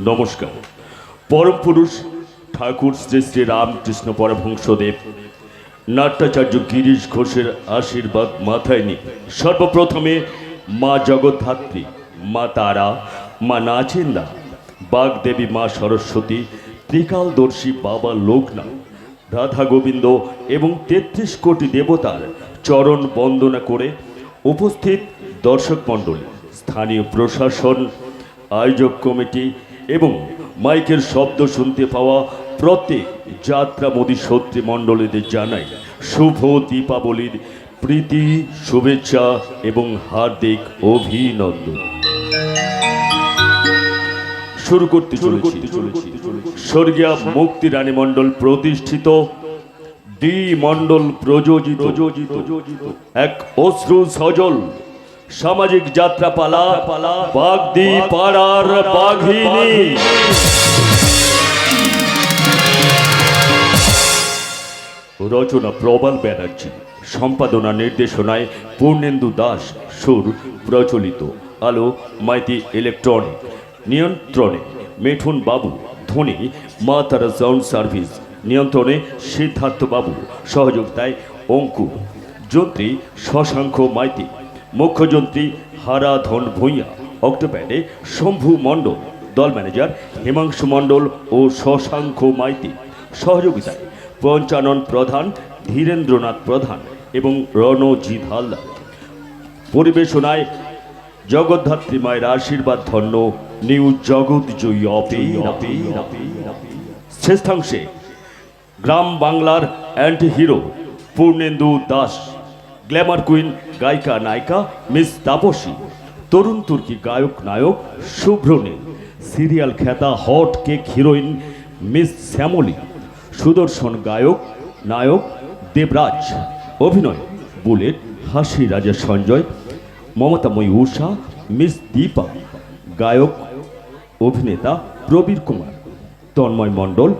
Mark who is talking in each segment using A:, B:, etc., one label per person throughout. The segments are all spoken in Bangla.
A: নমস্কার। পরম পুরুষ ঠাকুর শ্রী শ্রী রামকৃষ্ণ পরমহংসদেব নাট্যাচার্য গিরিশ ঘোষের আশীর্বাদ মাথায় নিয়ে সর্বপ্রথমে মা জগদ্ধাত্রী, মা তারা, মা নাচেন্দা, বাগদেবী মা সরস্বতী, ত্রিকালদর্শী বাবা লোকনাথ, রাধা গোবিন্দ এবং ৩৩ কোটি দেবতার চরণ বন্দনা করে উপস্থিত দর্শক মণ্ডলী, স্থানীয় প্রশাসন, আয়োজক কমিটি এবং মাইকের শব্দ শুনতে পাওয়া প্রত্যেক যাত্রা মোদী সত্রী মণ্ডলীদের জানাই শুভ দীপাবলির প্রীতি, শুভেচ্ছা এবং হার্দিক অভিনন্দন। শুরু করতে চলেছি স্বর্গীয় মুক্তি রানী মণ্ডল প্রতিষ্ঠিত, ডি মণ্ডল প্রযোজিত এক অশ্রু সজল সামাজিক যাত্রা পালা বাগদি পাড়ার বাঘিনী। রচনা প্রবাল ব্যানার্জি, সম্পাদনা নির্দেশনায় পূর্ণেন্দু দাস, সুর প্রচলিত আলো মাইতি ইলেকট্রনিক, নিয়ন্ত্রণে মিঠুন বাবু, ধ্বনি মা তারা সাউন্ড সার্ভিস, নিয়ন্ত্রণে সিদ্ধার্থ বাবু, সহযোগিতায় অঙ্কুর, যন্ত্রী শশাঙ্ক মাইতি, মুখ্যযন্ত্রী হারাধন ভূঁইয়া, অক্টোপ্যাডে শম্ভু মণ্ডল, দল ম্যানেজার হিমাংশু মণ্ডল ও শশাঙ্ক মাইতি, সহযোগিতায় পঞ্চানন প্রধান, ধীরেন্দ্রনাথ প্রধান এবং রণজিৎ হালদার। পরিবেশনায় জগদ্ধাত্রী মায়ের আশীর্বাদ ধন্য নিউ জগৎ জয়ী শ্রেষ্ঠাংশে গ্রাম বাংলার anti hero Purnendu Das, glamour queen গায়িকা নায়িকা মিস তাপসী, তরুণ তুর্কি গায়ক নায়ক শুভ্রনীল, সিরিয়াল খ্যাতা hot cake heroine miss Shyamali, সুদর্শন গায়ক নায়ক দেবরাজ, অভিনয় বুলেট, হাসি রাজা সঞ্জয়, মমতাময়ী উষা, মিস দীপা, গায়ক অভিনেতা প্রবীর কুমার, তন্ময় মণ্ডল,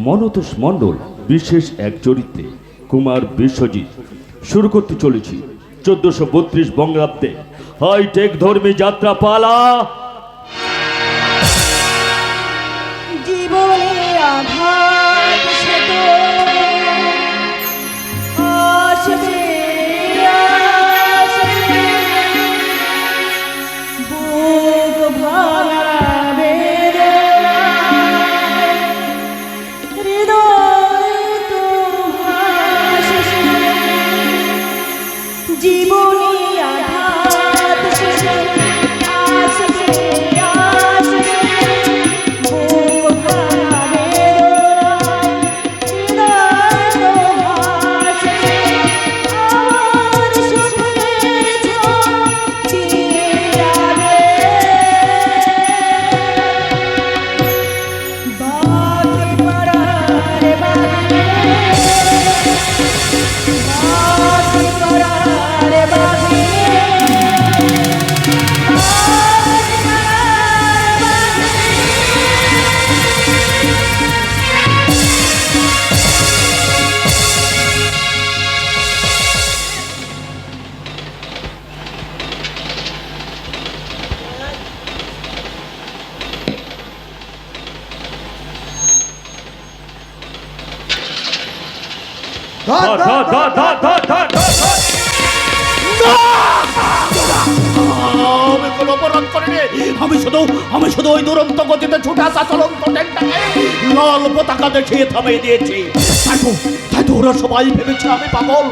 A: মনতোষ মণ্ডল বিশেষ এক চরিত্রে, কুমার বিশ্বজিৎ। শুরু করতে চলেছি 1432 বঙ্গাব্দে হাইটেক ধর্মী যাত্রা পালা।
B: জীবনের আঘাত সে তো আসবে আসবে, বুক ভাঙা বেদনায় হৃদয় তো ভাসছে। জীবনে আঘাত সে তো আসবে আসবে, বুক ভাঙা বেদনায় হৃদয় তো ভাসছে। আমার স্বপ্নের ঝড় দিয়ে যাবে, বাকি পাড়ার বাঘিনী, বাকি পাড়ার বাঘিনী, বাকি পাড়ার
C: আমি কোনো অপরাধ করিনি। আমি শুধু ওই দুরন্ত গতিতে ছুটে আসা চলন্ত ট্রেনটাকে লাল পতাকা দেখিয়ে থামিয়ে দিয়েছি। তাই তো ওরা সবাই ভেবেছে আমি পাগল,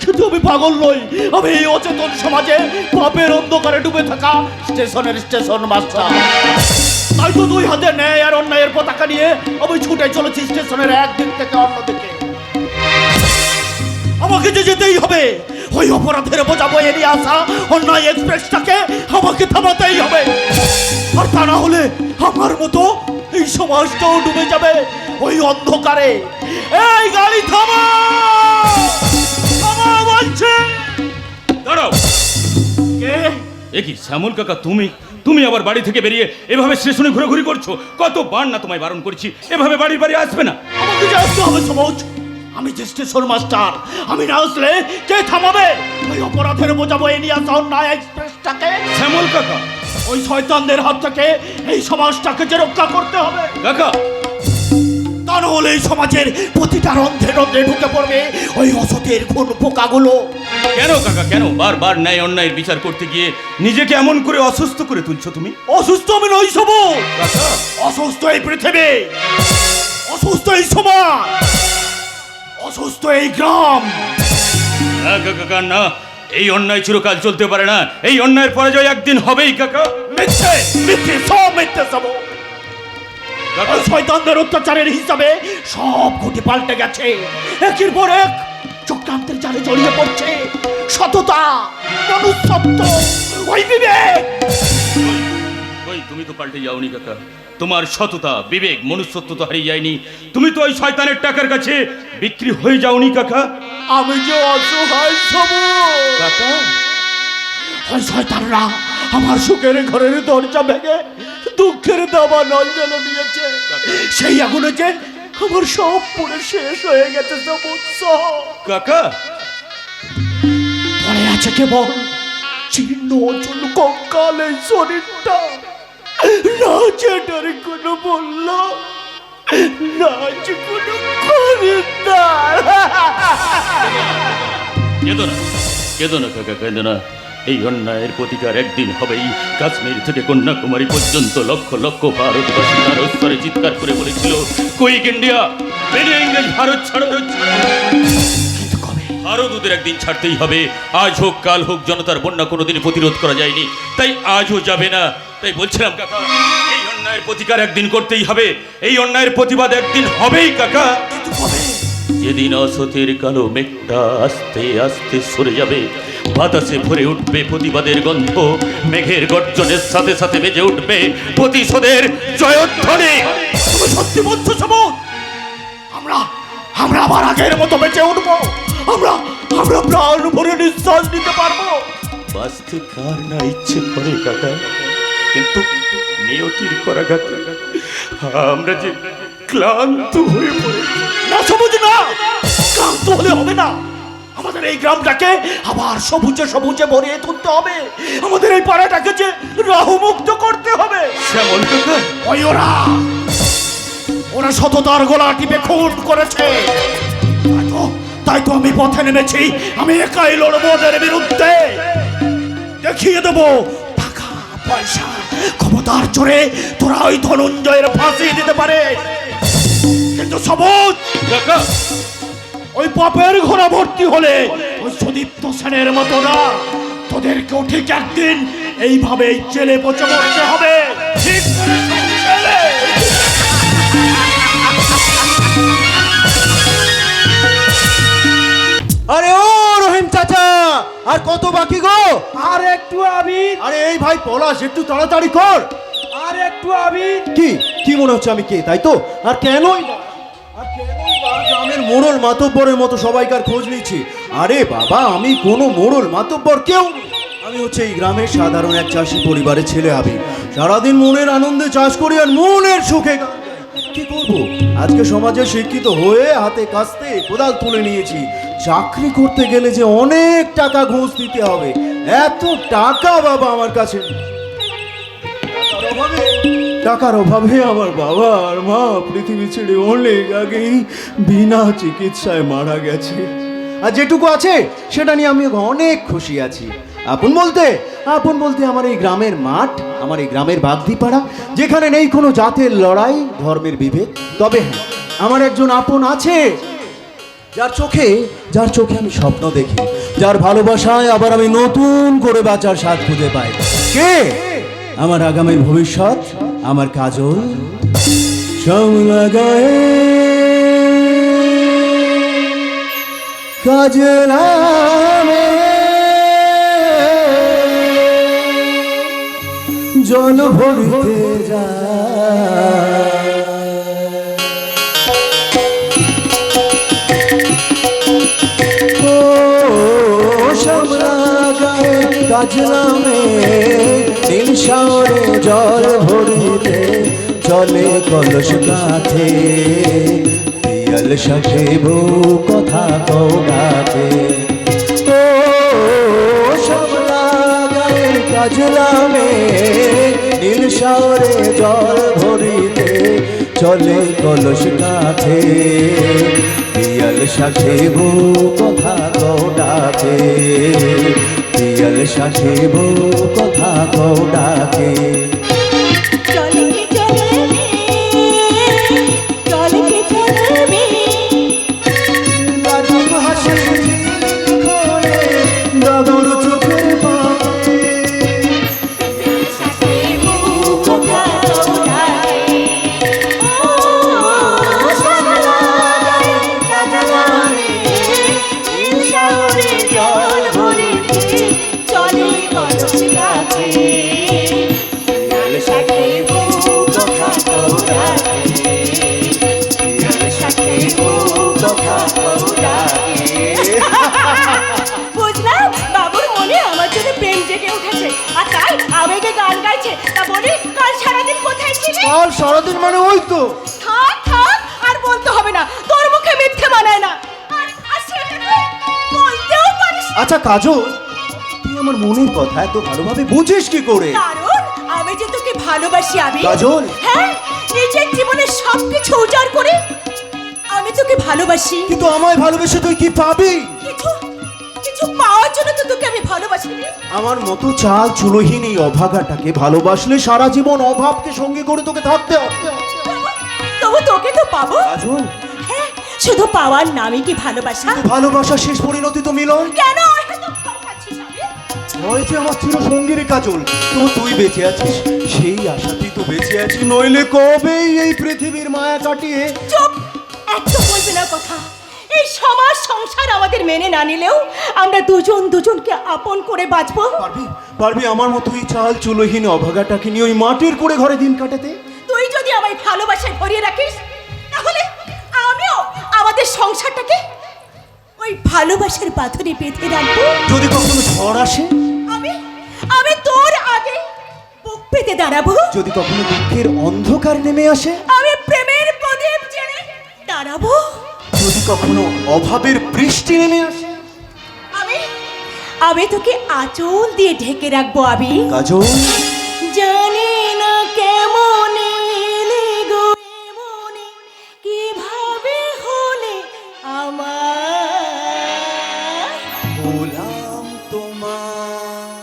C: কিন্তু আমি পাগল নই। আমি এই অচেতন সমাজে পাপের অন্ধকারে ডুবে থাকা স্টেশন মাস্টার। তাই তো দুই হাতে ন্যায় আর অন্যায়ের পতাকা নিয়ে আমি ছুটে চলেছি স্টেশনের একদিক থেকে অন্যদিকে। আমাকে যে যেতেই হবে, ওই অপরাধের বোঝা বয়ে নিয়ে আসা অন্যায় এক্সপ্রেসটাকে আমাকে থামাতেই হবে। আর তা না হলে আমার মতো এই সমাজটাও ডুবে যাবে ওই অন্ধকারে। এই গাড়ি থামা, বলছে।
D: দাঁড়াও।
C: কে?
D: এ কি শ্যামল কাকা, তুমি আবার বাড়ি থেকে বেরিয়ে এভাবে স্টেশনে ঘোরাঘুরি করছো? কতবার না তোমায় বারণ করেছি এভাবে বাড়ি আসবে না।
C: আমাকে যে আসতে হবে সমাজ। আমি যে স্টেশন মাস্টার, আমি না আসলে কে থামাবে ওই অপরাধের বোঝা বয়ে নিয়ে আসা অন্যায় এক্সপ্রেসটাকে?
D: শ্যামল কাকা,
C: ওই শয়তানদের হাত থেকে এই সমাজটাকে যে রক্ষা করতে হবে।
D: কাকা,
C: তা নাহলে এই সমাজের প্রতিটা রন্ধ্রে রন্ধ্রে ঢুকে পড়বে ওই অসতের খুন পোকাগুলো।
D: কেন কাকা, কেন বারবার ন্যায় অন্যায়ের বিচার করতে গিয়ে নিজেকে এমন করে অসুস্থ করে তুলছো তুমি?
C: অসুস্থ আমি নই সবুজ,
D: কাকা,
C: অসুস্থ এই পৃথিবী, অসুস্থ এই সমাজ, অসুস্থ এই গ্রাম।
D: না কাকা না, এই অন্যায় চিরকাল চলতে পারে না। এই অন্যায়ের পরাজয় একদিন হবেই কাকা।
C: মিথ্যে, মিথ্যে, সব মিথ্যে সবুজ।
D: কাকা,
C: ওই শয়তানদের অত্যাচারের হিসাবে সব ঘটে পাল্টে গেছে। একের পর এক চক্রান্তের জালে জড়িয়ে পড়ছে সততা, মনুষ্যত্ব, ওই বিবেক।
D: ওই তুমি তো পাল্টে যাওনি কাকা। তোমার সততা, বিবেক, মনুষ্যত্ব তো হারিয়ে যায়নি। তুমি তো ওই শয়তানের টাকার কাছে বিক্রি হয়ে যাওনি কাকা।
C: আমি যে অসহায় সবুজ।
D: কাকা,
C: ওই শয়তানরা আমার সুখের ঘরের দরজা ভেঙে দুঃখের দাবা নল জ্বেলে দিয়েছে। সেই আগুনে যে আমার সব পুরো শেষ হয়ে গেছে সবুজ।
D: কাকা,
C: পড়ে আছে কেবল চিহ্ন অঞ্চল কঙ্কাল এই শরীরটা। না যেটার কোনো বলল, না যে কোনো খরিদ্দার।
D: কেঁদো না, কেঁদো না কাকা, কেঁদো না। এই অন্যায়ের প্রতিকার একদিন হবেই। কাশ্মীর থেকে কন্যাকুমারী পর্যন্ত লক্ষ লক্ষ ভারতবাসী তার স্তরে চিৎকার করে বলেছিল, কুইক ইন্ডিয়া, মেনে ইংরেজ ভারত ছাড়ো।
C: কিন্তু কবে?
D: ভারত ওদের একদিন ছাড়তেই হবে। আজ হোক কাল হোক, জনতার বন্যা কোনোদিন প্রতিরোধ করা যায়নি, তাই আজও যাবে না। তাই বলছিলাম কাকা, এই অন্যায়ের প্রতিকার একদিন করতেই হবে। এই অন্যায়ের প্রতিবাদ একদিন হবেই কাকা।
C: কিন্তু কবে?
D: যেদিন অসতের কালো মেঘটা আস্তে আস্তে সরে যাবে, বাতাসে ভরে উঠবে প্রতিবাদের গন্ধ, মেঘের গর্জনের সাথে সাথে বেজে উঠবে প্রতিশোধের জয়ধ্বনি।
C: তুমি সত্যি বলছো সবুজ? আমরা আমরা আবার আগের মতো বেঁচে উঠবো। আমরা আমরা প্রাণ ভরে নিঃশ্বাস নিতে পারবো।
D: বাঁচতে কার না ইচ্ছে করে কাকা, কিন্তু নিয়তির করাঘাতে আমরা যে ক্লান্ত হয়ে পড়েছি।
C: না সবুজ না, ক্লান্ত হলে হবে না। আমাদের এই গ্রামটাকে আবার সবুজে সবুজে ভরিয়ে তুলতে হবে। আমাদের এই পাড়াটাকে যে রাহুমুক্ত করতে হবে।
D: শ্যামল কাকা,
C: ওই ওরা ওরা সততার গলা টিপে খুন করেছে। তাই তো আমি পথে নেমেছি। আমি একাই লড়বো ওদের বিরুদ্ধে। দেখিয়ে দেবো টাকা পয়সা ক্ষমতার জোরে তোরা ওই ধনঞ্জয়ের ফাঁসি দিতে পারে, কিন্তু সবুজ
D: কাকা,
C: ওই পাপের ঘোড়া ভর্তি হলে ওই সুদীপ্ত সেনের মতো না, তোদেরকেও ঠিক একদিন এইভাবেই জেলে পচে মরতে হবে। ঠিক করে জেলে।
E: আরে ও রহিম চাচা, আর কত বাকি গো?
B: আর একটু আবির,
E: আরে এই ভাই পলাশ, একটু তাড়াতাড়ি কর।
B: আর একটু আবির।
E: কি কি মনে হচ্ছে আমি কে, তাই তো? আর কেনই বা গ্রামের মোড়ল মাতব্বরের মতো সবাইকার খোঁজ নিচ্ছি? আরে বাবা, আমি কোনো মোড়ল মাতব্বর কেউ নই। আমি হচ্ছে এই গ্রামের সাধারণ এক চাষি পরিবারের ছেলে আবি। সারাদিন মনের আনন্দে চাষ করি আর মনের সুখে গান গাই। কি করবো, আজকে সমাজে শিক্ষিত হয়ে হাতে কাস্তে কোদাল তুলে নিয়েছি। চাকরি করতে গেলে যে অনেক টাকা ঘুষ দিতে হবে, এত টাকা বাবা আমার কাছে নেই। টাকার অভাবে আমার বাবা আর মা পৃথিবী ছেড়ে অনেক আগেই বিনা চিকিৎসায় মারা গেছে। আর যেটুকু আছে সেটা নিয়ে আমি অনেক খুশি আছি। আপন বলতে আমার এই গ্রামের মাঠ, আমার এই গ্রামের বাগদিপাড়া, যেখানে নেই কোনো জাতের লড়াই, ধর্মের বিভেদ। তবে হ্যাঁ, আমার একজন আপন আছে, যার চোখে আমি স্বপ্ন দেখি, যার ভালোবাসায় আবার আমি নতুন করে বাঁচার স্বাদ খুঁজে পাই। কে? আমার আগামীর ভবিষ্যৎ, আমার কাজল শ্যামলা গায়ে কাজলামে জল ভরিতে যায়। ও শ্যামলা গায়ে কাজলামে নীল শাওরে জল ভরিতে জলে কলস কাঠে পিয়াল শাখে বউ কথা কও ডাকে। ও শ্যামলা গায়ে কাজলামে নীল সাগরে জল ভরিতে চলে কলস কাঁধে পিয়াল সাথেব কথা কও ডাকে পিয়াল সাথেব কথা কও ডাকে
F: চলে কে চলবে চলে কে চলবে
E: লাজুক হাসি খোলে ডগর চোখের পাতে
F: কথা ওড়ায় ও শালা কাজলারে নীল সাগরে জল ভরিতে চলে কলস কাঁধে পিয়াল সাথেব কথা ওড়ায় পিয়াল সাথেব কথা ওড়ায় বুঝলাম বাবুর মনে আমার জন্য প্রেম জেগে উঠেছে আর তাই আবেগে গান গাইছে তা বলি কাল সারাদিন কোথায় ছিলি
E: কাল সারাদিন মানে ওই তো
F: থাক থাক আর বলতে হবে না তোর মুখে মিথ্যে মানায় না আর সেটা তুই বলতেও পারিস না।
E: আচ্ছা কাজল তুই আমার মনের কথা এত ভালোভাবে বুঝিস কি করে
F: কারণ আমি যে তোকে ভালোবাসি আমি
E: কাজল?
F: হ্যাঁ নিজের জীবনের সবকিছু উজাড় করে আমি তোকে ভালোবাসি
E: কিন্তু আমায় ভালোবেসে তুই কি পাবি
F: কিছু কিছু পাওয়ার জন্য তো তোকে আমি ভালোবাসি রে।
E: আমার মতো চাল চুলোহীন এই অভাগাটাকে ভালোবাসলে সারা জীবন অভাবকে সঙ্গে করে তোকে থাকতে হবে
F: তবু তোকে তো পাবো
E: কাজল
F: হ্যাঁ শুধু পাওয়ার নামই কি ভালোবাসা
E: ভালোবাসার শেষ পরিণতি তো মিলন
F: কেন এত ভয় পাচ্ছিস আমি?
E: হয়েছে আমার চির সঙ্গীর কাজল তো তুই বেঁচে আছিস সেই আশাতেই তো বেঁচে আছি নইলে কবেই এই পৃথিবীর মায়া কাটিয়ে
F: চুপ একটু বলবি না কথা এই সমাজ সংসার আমাদের মেনে না নিলেও আমরা দুজন দুজনকে আপন করে বাঁচবো
E: পারবি পারবি আমার মতো এই চাল চুলোহীন অভাগাটাকে নিয়ে ওই মাটির করে ঘরে দিন কাটাতে
F: তুই যদি আমায় ভালোবাসায় ভরিয়ে রাখিস তাহলে আমিও আমাদের সংসারটাকে ওই ভালোবাসার বাঁধনে বেঁধে রাখবো
E: যদি কখনো ঝড় আসে
F: আমি আমি তোর আগে বুক পেতে দাঁড়াবো
E: যদি কখনো দুঃখের অন্ধকার নেমে আসে
F: আমি প্রেমের প্রদীপ জেলে দাঁড়াবো
E: যদি কখনো অভাবের বৃষ্টি নেমে আসে
F: আমি আমি তোকে আঁচল দিয়ে ঢেকে রাখবো আমি
E: কাজল
F: জানি না কেমন এলে গো এমনে কিভাবে হলে আমার
E: গোলাম তোমার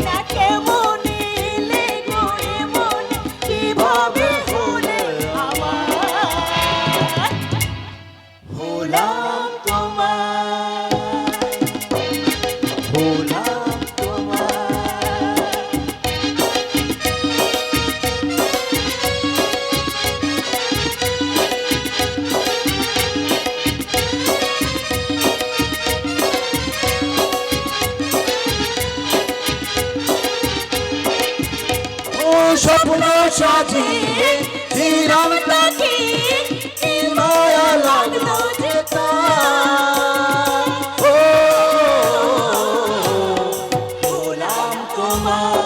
F: না কেমন এলে গো এমনে কিভাবে হলে আমার
E: গোলাম তোমার গোলাম তোমার ও স্বপ্ন সাজিয়ে দিলাম
F: তাকে
E: মায়া লাগলো
F: যে
E: ও গোলাম তোমার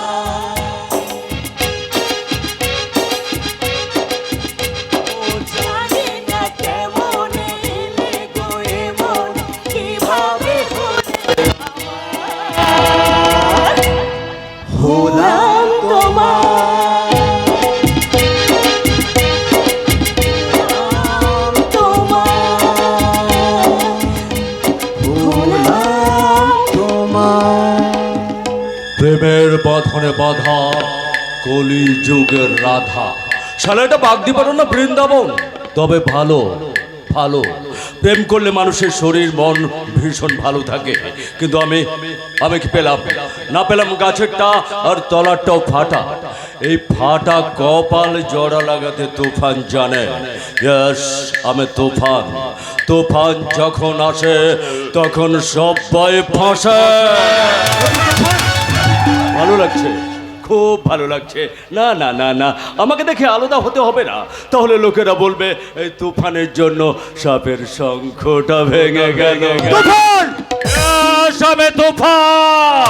F: জানি না কেমন এলে গো এমন কিভাবে হলে আমার
E: গোলাম তোমার গোলাম তোমার
C: প্রেমের বাঁধনে বাধা কলি যুগের রাধা শালা এটা বাগদিপাড়া না বৃন্দাবন তবে ভালো ভালো প্রেম করলে মানুষের শরীর মন ভীষণ ভালো থাকে কিন্তু আমি কি পেলাম না পেলাম গাছেরটা আর তলারটাও ফাটা এই ফাটা কপাল জোড়া লাগাতে তুফান জানে ইয়েস আমি তুফান তুফান যখন আসে তখন সবাই ফাঁসে ভালো লাগছে খুব ভালো লাগছে না না না না আমাকে দেখে আলাদা হতে হবে না তাহলে লোকেরা বলবে এই তুফানের জন্য সাপের শঙ্খটা ভেঙে গেল তুফান সাপে তুফান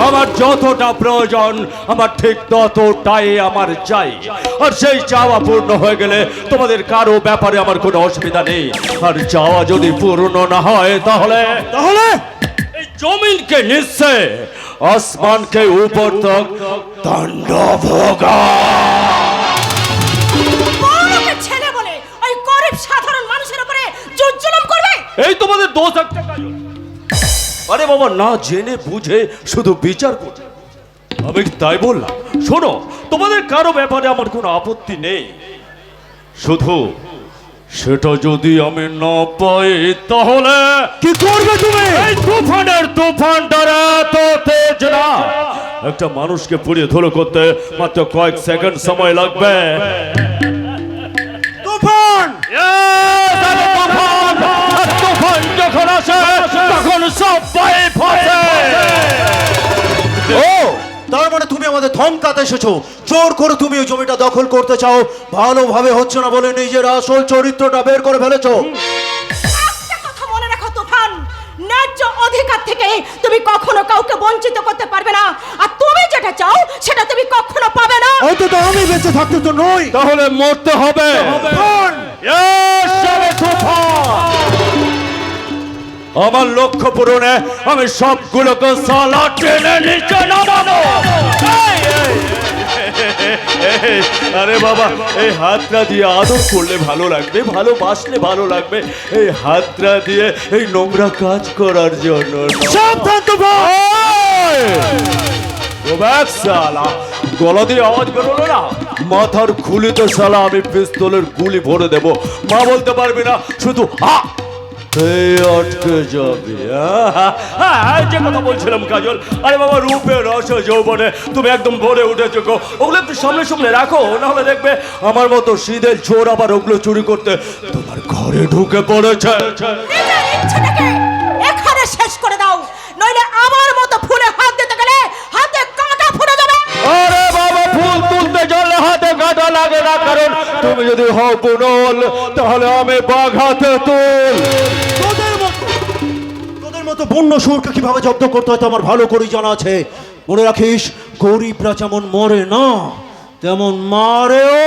C: আমার যতটা প্রয়োজন আমার ঠিক ততটাই আমার চাই আর সেই চাওয়া পূর্ণ হয়ে গেলে তোমাদের কারো ব্যাপারে আমার কোনো অসুবিধা নেই আর চাওয়া যদি পূর্ণ না হয় তাহলে
A: जमीन के नीचे आसमान के ऊपर तक तांडव होगा।
F: বড়লোকের ছেলে বলে ওই গরিব সাধারণ মানুষের উপরে জোর জুলুম করবে?
A: এই তোমাদের দোষ একটা কাজল। আরে বাবা, না জেনে বুঝে শুধু বিচার করছে। আমি তাই বললাম, শোনো, তোমাদের কারো ব্যাপারে আমার কোনো আপত্তি নেই, শুধু সেটা যদি আমি না পাই তাহলে
E: কি করবে তুমি?
A: এই তুফানটার এত তেজ না, একটা মানুষকে পুড়িয়ে ধুলো করতে মাত্র কয়েক সেকেন্ড সময় লাগবে।
E: তুফান!
A: তুফান যখন আসে তখন সবাই ফাঁসে।
E: ও, তার মানে তুমি আমাদের ধমকাতে এসেছো, জোর করে তুমি ওই জমিটা দখল করতে চাও, ভালোভাবে হচ্ছে না বলে নিজের আসল চরিত্রটা বের করে ফেলেছো।
F: একটা কথা মনে রাখো তুফান, ন্যায্য অধিকার থেকে তুমি কখনো কাউকে বঞ্চিত করতে পারবে না, আর তুমি যেটা চাও সেটা তুমি কখনো পাবে না।
E: অন্তত আমি বেঁচে থাকতে তো নই।
A: তাহলে মরতে হবে।
E: তুফান!
A: আমার লক্ষ্য পূরণে আমি সবগুলোকে সালা টেনে নিচে নামানো। আরে বাবা, এই হাতটা দিয়ে আদর করলে ভালো লাগবে, ভালোবাসলে ভালো লাগবে, এই হাতটা দিয়ে এই নোংরা কাজ করার জন্য
E: সাবধান তুফান!
A: সালা গলা দিয়ে আওয়াজ বেরোলো না, মাথার খুলিতে সালা আমি পিস্তলের গুলি ভরে দেবো, মা বলতে পারবি না, শুধু হা আটকে যাবে। যে কথা বলছিলাম কাজল, আরে বাবা, রূপে রস যৌবনে তুমি একদম ভরে উঠেছো গো, ওগুলো একটু সামনে সামনে রাখো, নাহলে দেখবে আমার মতো সিধের চোর আবার ওগুলো চুরি করতে তোমার ঘরে ঢুকে পড়েছে।
F: নিজের ইচ্ছেটাকে এখানে শেষ করে দাও, নইলে আমার মতো ফুলে হাত দিতে গেলে হাতে কাঁটা ফুটে যাবে।
A: আরে বাবা, ফুল তুলতে চললে হাতে কাঁটা লাগে না, কারণ তুমি যদি হও পুনল তাহলে আমি বাঘ হাতে তুল।
E: তোদের মতো বন্য সুরকে কিভাবে জব্দ করতে হয় তো আমার ভালো করেই জানা আছে। মনে রাখিস, গরিবরা যেমন মরে না তেমন মারেও।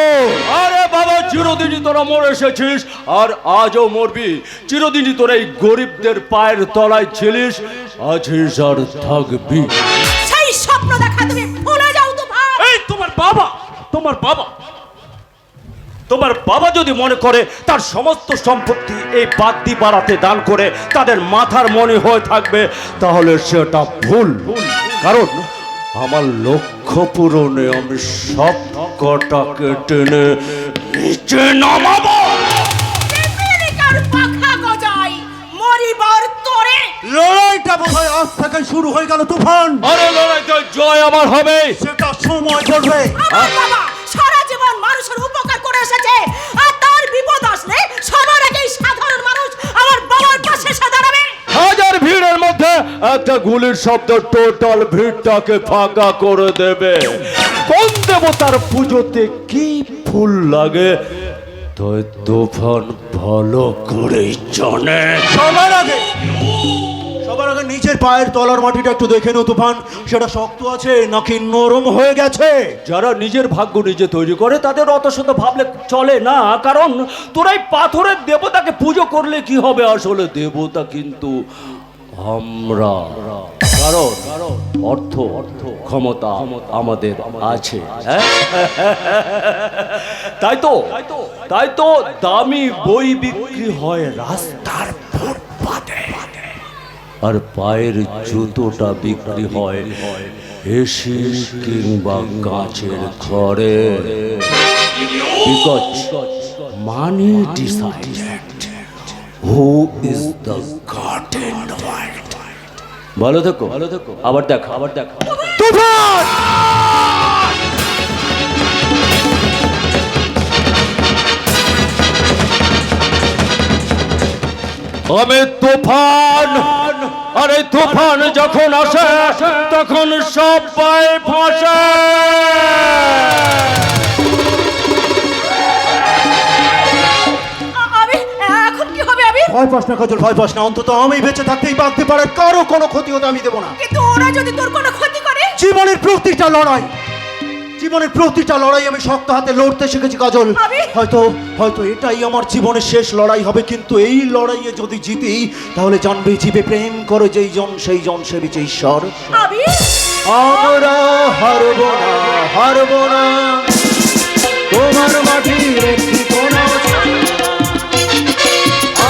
A: আরে বাবা, চিরদিনই তোরা মরে এসেছিস আর আজও মরবি, চিরদিনই তোরা এই গরিবদের পায়ের তলায় ছিলিস, আছিস আর থাকবি।
F: সেই স্বপ্ন দেখা তুমি ভুলে যাও তুফান।
A: এই তোমার বাবা যদি মনে করে তার সমস্ত সম্পত্তি এই বাগদি পাড়াতে দান করে তাদের মাথার মনে হয়ে থাকবে, তাহলে সেটা ভুল, কারণ আমার লক্ষ্য পূরণে আমি সব কটাকে টেনে নিচে নামাবো।
F: আমেরিকার পাখা গজায় মরিবার তরে।
E: লড়াইটা বোধহয় আজ থেকে শুরু হয়ে গেল তুফান।
A: আরে লড়াইতে জয় আমার হবে,
E: সেটা সময় বলবে।
F: আমার বাবা সারা জীবন মানুষের উপকার করে এসেছে, আর তার বিপদ আসলে সবার আগেই সাধারণ মানুষ আমার বাবার পাশে এসে দাঁড়াবে।
A: হাজার ভিড়ের মধ্যে একটা গুলির শব্দ টোটাল ভিড়টাকে ফাঁকা করে দেবে। কোন দেবতার পুজোতে কি ফুল লাগে তাই তুফান ভালো করেই জানে।
E: সবার আগে নিজের পায়ের তলার মাটিটা একটু দেখে নো তুফান, সেটা শক্ত আছে নাকি নরম হয়ে গেছে।
A: যারা নিজের ভাগ্য নিজে তৈরি করে তাদের অত শত ভাবলে চলে না, কারণ তোরাই পাথরের দেবতাকে পুজো করলে কি হবে, আসলে দেবতা কিন্তু আমরা, কারণ অর্থ ক্ষমতা আমাদের আছে। তাই তো দামি বই বিক্রি হয় রাস্তার ফুটপাতে, আর পায়ের জুতোটা বিক্রি হয় এসি কিংবা কাঁচের ঘরে। Because money decided who is the god in the world. ভালো থেকো, আবার দেখা। তুফান! আমি তুফান, আরে তুফান যখন আসে তখন সবাই ফাঁসে।
F: আমি এখন কি হবে? আমি
E: ভয় পাস না কাজল, ভয় পাস না, অন্তত আমি বেঁচে থাকতেই বাঁধতে পারে কারো কোনো ক্ষতি হতে আমি দেবো না।
F: কিন্তু ওরা যদি তোর কোনো ক্ষতি করে?
E: জীবনের প্রতিটা লড়াই জীবনের প্রতিটা লড়াই আমি শক্ত হাতে লড়তে শিখেছি কাজল। হয়তো হয়তো এটাই আমার জীবনের শেষ লড়াই হবে, কিন্তু এই লড়াইয়ে যদি জিতি তাহলে জানবে জীবে প্রেম করে যেই জন সেই জন সে বিচে ঈশ্বর।
F: আবির
E: আমরা হারব না, হারব না, তোমার মাটির একটি কোণা ছাড়ব না।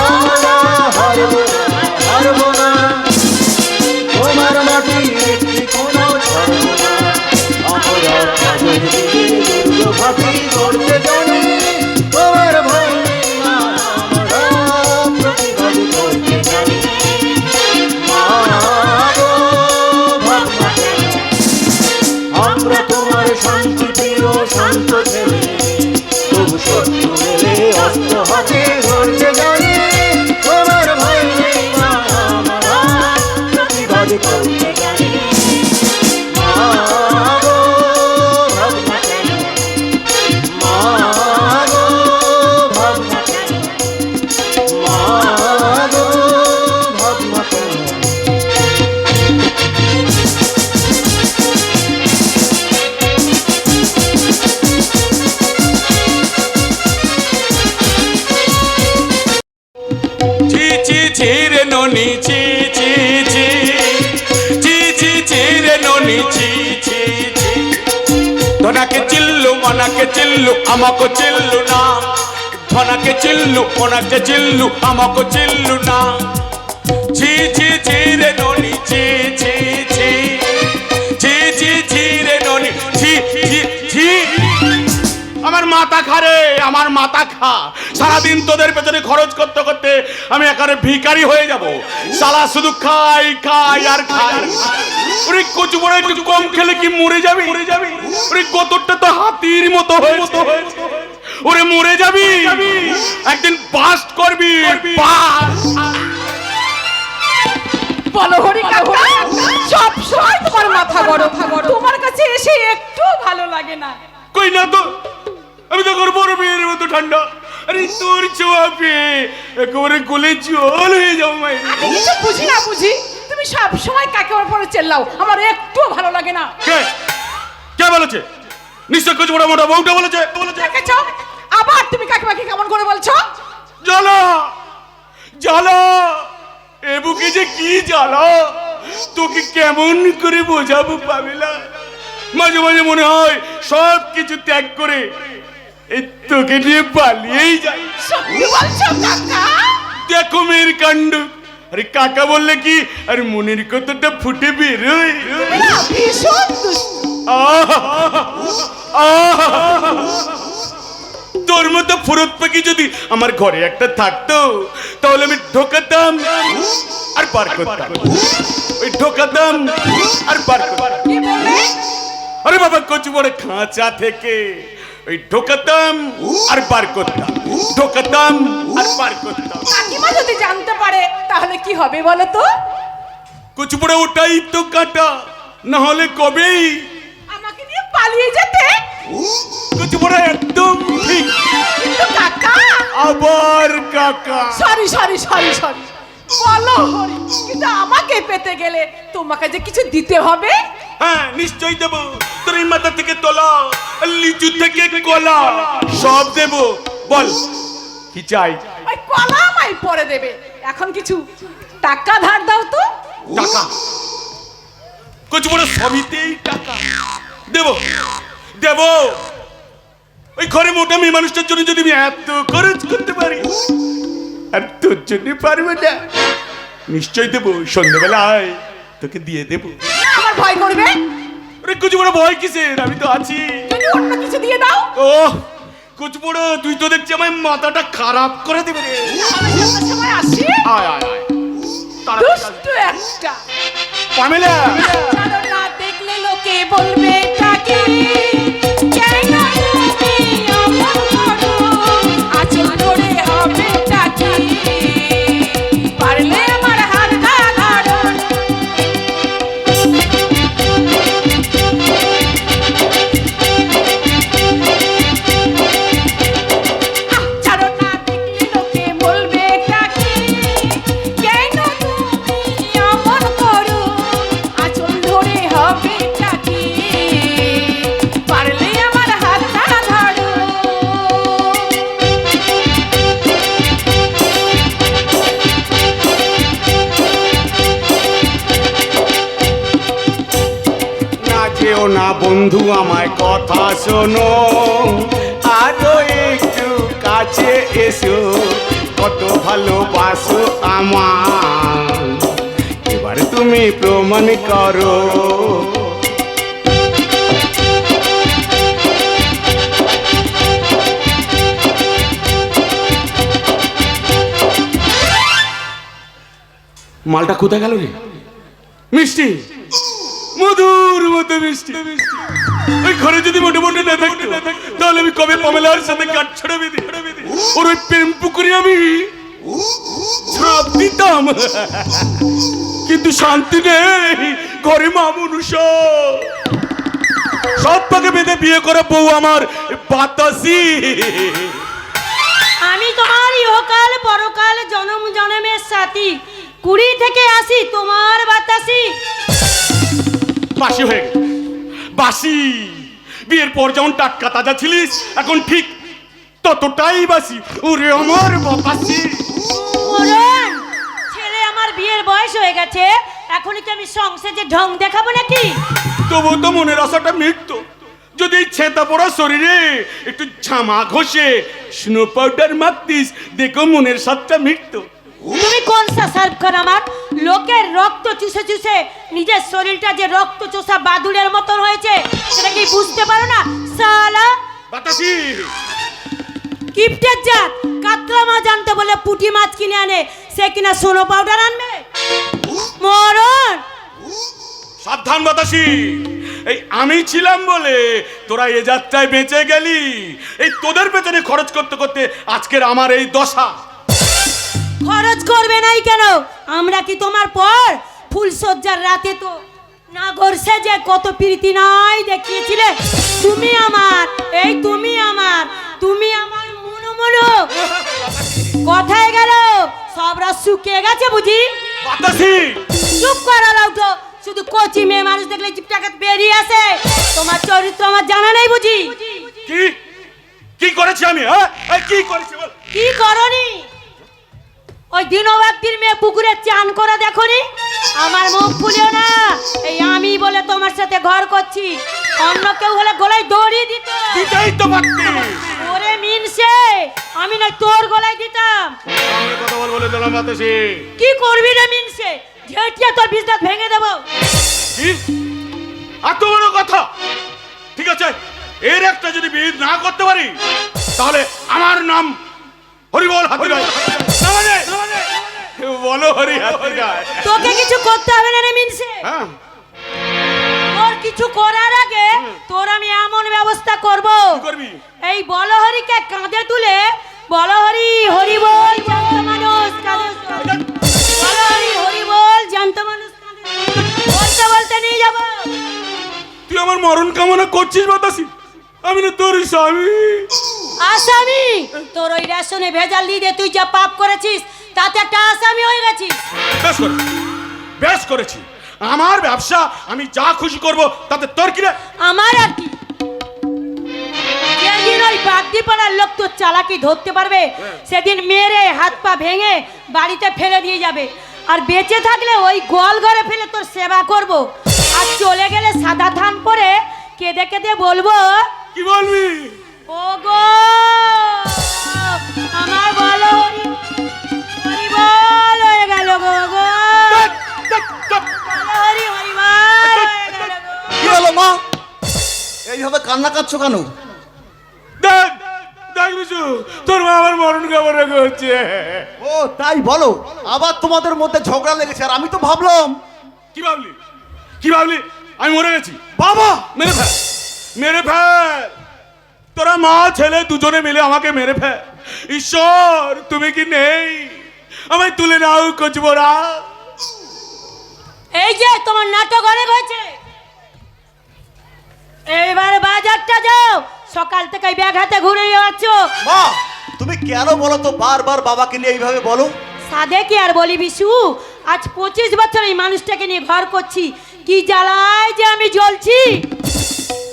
E: আমরা হারব না, হারব না, তোমার মাটির একটি কোণা ছাড়ব না। আমরা কাজের দিকে দুর্গ ভাটি করতে জানি, তোমার ভয় নেই মা, আমরা প্রতিবাদ করতে জানি। মা গো, ভাবনা কেন? আমরা তোমার শান্তি প্রিয় শান্ত ছেলে, তবু শত্রু এলে অস্ত্র হাতে ধরতে জানি। তোমার ভয় নেই মা, আমরা প্রতিবাদ করতে জানি। মা গো, ভাবনা কেন? মা গো, ভাবনা কেন? মা গো, ভাবনা কেন?
G: ছি ছি ছি রে ননি ছি ছি ছি ছি ছি ছি রে ননি ছি ছি ছি ধনাকে চিল্লু মনাকে চিল্লু আমাকে চিল্লু না ধনাকে চিল্লু মনাকে চিল্লু আমাকে চিল্লু না ছি ছি ছি রে ননি ছি ছি ছি ছি ছি ছি রে ননি ছি ছি ছি আমার মাথা খা রে, আমার মাথা খা। সারাদিন তোদের পেছনে খরচ করতে করতে আমি একেবারে ভিখারি হয়ে যাব। সালা শুধু খাই খাই আর খাই। ওরে কচু বড় একটু কম খেলে কি মরে যাবি? ওরে কতটা তো হাতির মতো হয়েছে। ওরে মরে যাবি, একদিন বাস্ট করবি।
F: বলো হরি কাকা, সব সময় তোমার মাথা গরম, তোমার কাছে এসে একটু ভালো লাগে না।
G: কই না তো, আমি তো করবো বরফের মতো ঠান্ডা। আরে তোর ছোঁয়া পেয়ে একেবারে গলে জল হয়ে যাও মাই।
F: আমি কিছু বুঝি না বুঝি, তুমি সব সময় কাকে ওর পরে চেল্লাও, আমার একটু ভালো লাগে না।
G: কে কে বলেছে? নিশ্চয় কিছু মোটা মোটা বউটা বলেছে।
F: দেখেছো আবার তুমি কাকিমাকে কেমন করে বলছো?
G: জ্বালা জ্বালা, এ বুকে যে কি জ্বালা, তোকে কেমন করে বোঝাবো পাবেলা। মাঝে মাঝে মনে হয় সব কিছু ত্যাগ করে এই তোকে নিয়ে পালিয়েই যাই।
F: সত্যি বলছো কাকা?
G: দেখো মেয়ের কাণ্ড। আরে কাকা বললে কি আর মনের কতটা ফুটে বেরোয়।
F: তুমি না ভীষণ দুষ্টু।
G: তোর মতো ফুরত পাখি যদি আমার ঘরে একটা থাকতো তাহলে আমি ঢোকাতাম আর পার করতাম। ওই ঢোকাতাম আর পার করতাম।
F: কি বলে?
G: আরে বাবা কচু বড় খাঁচা থেকে ওই ঢোকাতাম আর পার করতাম, ঢোকাতাম আর পার করতাম।
F: কাকিমা যদি জানতে পারে তাহলে কি হবে বলো তো?
G: কচু বড় ওটাই তো কাটা, না হলে কবেই
F: আমাকে নিয়ে পালিয়ে যেতে।
G: কচু বড় একদম ঠিক।
F: কিন্তু কাকা,
G: আবার কাকা।
F: সরি সরি সরি সরি, বলো হরি, কিন্তু আমাকে পেতে গেলে তোমাকে যে কিছু দিতে হবে।
G: হ্যাঁ নিশ্চয়ই দেবো। তোর এই মাথা থেকে তোলা, লিচু থেকে কলা সব দেবো। বল কি চাই?
F: ওই কলা আমায় পরে দেবে, এখন কিছু টাকা ধার দাও তো।
G: টাকা? কচু বড় সবিতেই টাকা দেবো দেবো। ওই ঘরে মোটা মেয়ে মানুষটার জন্য যদি আমি এত খরচ করতে পারি, আর তোর জন্য পারবো না? নিশ্চয়ই দেবো, সন্ধ্যাবেলায় তোকে দিয়ে দেবো।
F: আমার ভয় করবে?
G: আরে কচু বড় ভয় কিসের, আমি তো আছি।
F: যদি অন্য কিছু দিয়ে দাও।
G: ও কচু বড়, তুই তো দেখছি আমার মাথাটা খারাপ করে দেবে রে।
F: আমি যত সময় আসি,
G: আয় আয় আয়, তাড়াতাড়ি আয়।
F: দুষ্টু একটা।
G: পামেলা,
F: ছাড়ো না, দেখলে লোকে বলবে তাকে কেন তুমি অমন করো, আঁচল ধরে হবে তাকে, পারলে আমার হাতটা ধরো। ছাড়ো না, দেখলে লোকে বলবে তাকে কেন তুমি অমন করো, আঁচল ধরে
G: যেও না বন্ধু আমায় কথা শোনো, আরো একটু কাছে এসো, কত ভালোবাসো আমার, এবার তুমি প্রমাণ করো। মালটা কোথায় গেল রে? মিষ্টি, মধুর মতো মিষ্টি। ওই ঘরে যদি মোটে মোটে না থাকতো তাহলে আমি কবে পমেলার সাথে কাট ছড়ে বেঁধে ওর ওই প্রেম পুকুরে আমি ছাপ দিতাম। কিন্তু শান্তি নেই, ঘরে মা মনুষ্য সব পাকে বেঁধে বিয়ে করে বউ আমার বাতাসি।
F: আমি তোমার ইহকাল পরকাল জনম জনমের সাথী, 20 থেকে 80 তোমার বাতাসি।
G: বাসি হয়ে গেল, বাসি। বিয়ের পর যেমন টাটকা তাজা ছিলিস, এখন ঠিক ততটাই বাসি। ওরে আমার বাতাসি।
F: ওরন, ছেলে আমার বিয়ের বয়স হয়ে গেছে, এখনই কি আমি সংসারে ঢং দেখাবো নাকি?
G: তবু তো মনের আশাটা মিটতো যদি এই ছেতা পড়া শরীরে একটু ঝামা ঘষে স্নো পাউডার মাখতিস, দেখো মনের স্বাদটা মিটতো।
F: তুমি কোন সা সার্ভ করো আমার? লোকের রক্ত চুষে চুষে নিজের শরীরটা যে রক্ত চোষা বাদুড়ের মতন হয়েছে, সেটা কি বুঝতে পারো না শালা?
G: বাতাসি
F: কিপটের জাত, কাতলা মাছ আনতে বলে পুঁটি মাছ কিনে আনে, সে কিনা সোনো পাউডার আনবে? মরণ!
G: সাবধান বাতাসি, এই আমি ছিলাম বলে তোরা এ যাত্রায় বেঁচে গেলি। এই তোদের পেছনে খরচ করতে করতে আজকের আমার এই দশা।
F: খরচ করবে নাই কেন? আমরা কি তোমার পর? ফুলসজ্জার রাতে তো নাগর সেজে কত প্রীতি নাই দেখিয়েছিলে। তুমি আমার, এই তুমি আমার, তুমি আমার মনো মনো। কোথায় গেল? সব রস শুকিয়ে গেছে বুঝি?
G: বাতাসি
F: চুপ করা লাউটো, শুধু কচি মেয়ে মানুষ দেখলে জিপটাকে বেরিয়ে আসে। তোমার চরিত্র আমার জানা নেই বুঝি?
G: কি কি করেছি আমি? হ্যাঁ এই কি করেছি বল?
F: কি করনি? ওই দিনও একদিন মেয়ে পুকুরে চান করা দেখনি? আমার মুখ খুলিও না, এই আমি বলে তোমার সাথে ঘর করছি, অন্য কেউ হলে গলায় দড়ি দিত।
G: দিতেই তো পারতি।
F: ওরে মিনসে, আমি না তোর গলায় দিতাম।
G: সামনে কথা বল বলে দিলাম বাতাসি।
F: কি করবি রে মিনসে? ঝেঁটিয়ে তোর বিজনেস ভেঙে দেবো।
G: কি এত বড় কথা? ঠিক আছে, এর একটা যদি বিহিত না করতে পারি তাহলে আমার নাম হরিবল হাতিরাজ। না মানে বলো হরি হাতিরাজ।
F: তোকে কিছু করতে হবে না রে মিনসে।
G: হ্যাঁ
F: তোর কিছু করার আগে তোর আমি এমন ব্যবস্থা করব,
G: কি করবি?
F: এই বলহরিকে কাঁধে তুলে বলহরি হরি বল জান্ত মানুষ কাঁধে, বলহরি হরি বল জান্ত মানুষ কাঁধে বলতে বলতে নিয়ে যাব।
G: তুই আমার মরণ কামনা করছিস বাতাসি? আমি না তোর স্বামী।
F: আসামি? তোর ওই রেশনে ভেজাল দিয়ে তুই যা পাপ করেছিস তাতে একটা আসামি হয়ে গেছিস।
G: বেশ করেছি, বেশ করেছি। আমার ব্যবসা, আমি যা খুশি করব তাতে তোর কি রে?
F: আমার আর কি? যেদিন ওই বাগদি পাড়ার লোক তোর চালাকি ধরতে পারবে, সেদিন মেরে হাত পা ভেঙে বাড়িতে ফেলে দিয়ে যাবে। আর বেঁচে থাকলে ওই গোয়াল ঘরে ফেলে তোর সেবা করব। আর চলে গেলে সাদা থান পরে কেঁদে কেঁদে বলবো,
G: কি বলবি?
F: ও গো আমার বলো হরি হরি বল হয়ে গেল গো গো, বলো হরি হরি বল হয়ে গেল গো।
E: কি হলো মা, এইভাবে কান্না কাঁদছো কেন?
G: দেখ দেখ বিশু, তোর মা আমার মরণ কামনা করছে।
E: ও তাই বলো, আবার তোমাদের মধ্যে ঝগড়া লেগেছে। আর আমি তো ভাবলাম।
G: কি ভাবলি? কি ভাবলি? আমি মরে গেছি?
E: বাবা
G: মেরে ফেল, মেরে ফেল। তোরা মা ছেলে দুজনে মিলে আমাকে মেরে ফেল। ঈশ্বর তুমি কি নেই? আমায় তুলে নাও কচবরা।
F: এই যে তোমার নাটক অনেক হয়েছে, এইবার বাজারটা যাও। সকাল থেকে ব্যাগ হাতে ঘুরে যাচ্ছ।
E: মা তুমি কেন বলো তো বারবার বাবাকে নিয়ে এইভাবে বলো?
F: সাদে কি আর বলি বিশু, আজ 25 বছর এই মানুষটাকে নিয়ে ঘর করছি, কি জ্বালায় যে আমি জ্বলছি।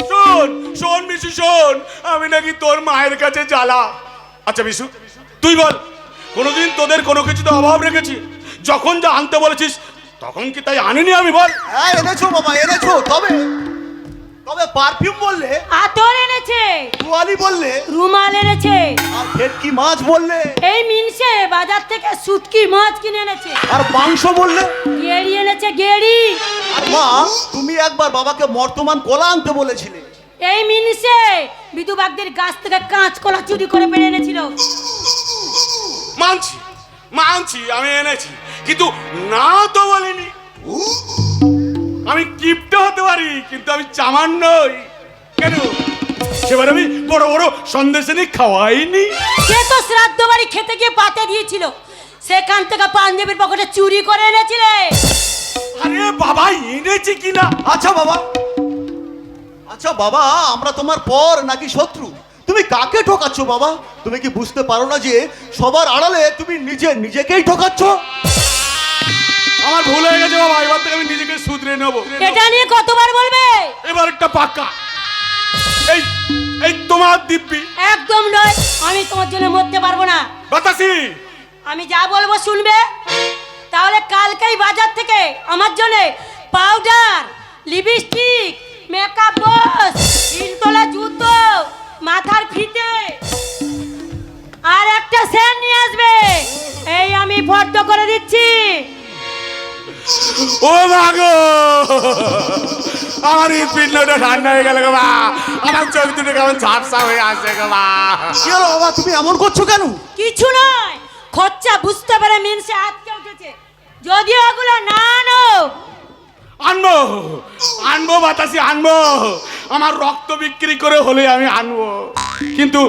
G: শোন শোন বিশু শোন, আমি নাকি তোর মায়ের কাছে জ্বালা। আচ্ছা বিশু তুই বল, কোনোদিন তোদের কোনো কিছুতে অভাব রেখেছি? যখন যা আনতে বলেছিস তখন কি তাই আনিনি আমি? বল।
E: হ্যাঁ এনেছো বাবা এনেছো, তবে পারফিউম বললে,
F: আতর এনেছে,
E: তোয়ালি বললে,
F: রুমাল এনেছে,
E: আর ভেটকি মাছ বললে,
F: এই মিনসে বাজার থেকে শুটকি মাছ কিনে এনেছে,
E: আর মাংস বললে।
F: গেড়ি এনেছে গেড়ি।
E: আর মা, তুমি একবার বাবাকে বর্তমান কলা আনতে বলেছিলে।
F: এই মিনসে বিধুবাগদের গাছ থেকে কাঁচকলা চুরি করে পেরে এনেছিল।
G: মানছি মানছি আমি এনেছি, কিন্তু না তো বলিনি। আমি কিপটে হতে পারি, কিন্তু আমি চামান নই। কেন সেবার আমি বড় বড় সন্দেশ এনে খাওয়াইনি?
F: সে তো শ্রাদ্ধ বাড়ি খেতে গিয়ে পাতে দিয়েছিল, সেখান থেকে পাঞ্জাবির পকেটে চুরি করে এনেছিলে।
G: আরে বাবা, এনেছি কিনা?
E: আচ্ছা বাবা, আচ্ছা বাবা, আমরা তোমার পর নাকি শত্রু? তুমি কাকে ঠকাচ্ছ বাবা? তুমি কি বুঝতে পারো না যে সবার আড়ালে তুমি নিজেকেই ঠকাচ্ছ?
G: আমার ভুল হয়ে গেছে বাবা, এবার থেকে আমি নিজেকে শুধরে নেবো।
F: এটা নিয়ে কতবার বলবে?
G: এবার একটা পাক্কা। এই এই তোমার দিব্যি।
F: একদম নয়, আমি তোমার জন্য মরতে পারবো না।
G: বাতাসি,
F: আমি যা বলবো শুনবে। তাহলে কালকেই বাজার থেকে আমার জন্য পাউডার, লিপস্টিক, মেকআপ বক্স, তিনতলা জুতো, মাথার ফিতে আর একটা সেন্ট নিয়ে আসবে। এই আমি ফর্দ করে দিচ্ছি।
G: ও মা গো, আমার হৃৎপিণ্ডটা ঠান্ডা হয়ে গেল গো মা। আমার চোখ দুটো কেমন ঝাপসা হয়ে আসে গো মা।
E: কি হলো বাবা, তুমি এমন করছো কেন?
F: কিছু নয়, খরচা বুঝতে পারে মিনসে আটকে উঠেছে। যদি ওগুলো না আনো,
G: আনবো আনবো বাতাসি, আনবো। আমার রক্ত বিক্রি করে হলে আমি আনবো, কিন্তু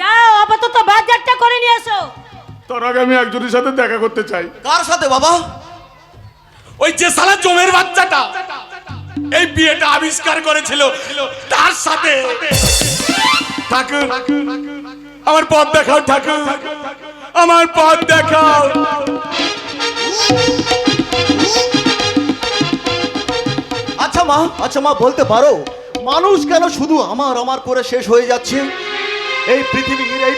F: যাও আপাতত বাজারটা করে নিয়ে এসো।
G: তোর আগে আমি একজনের সাথে দেখা করতে চাই।
E: কার সাথে বাবা?
G: ওই যে সালা জমের বাচ্চাটা এই বিয়েটা আবিষ্কার করেছিল, তার সাথে। ঠাকুর, আমার পথ দেখাও ঠাকুর, আমার পথ দেখাও।
E: আচ্ছা মা, বলতে পারো মানুষ কেন শুধু আমার আমার করে শেষ হয়ে যাচ্ছে? এই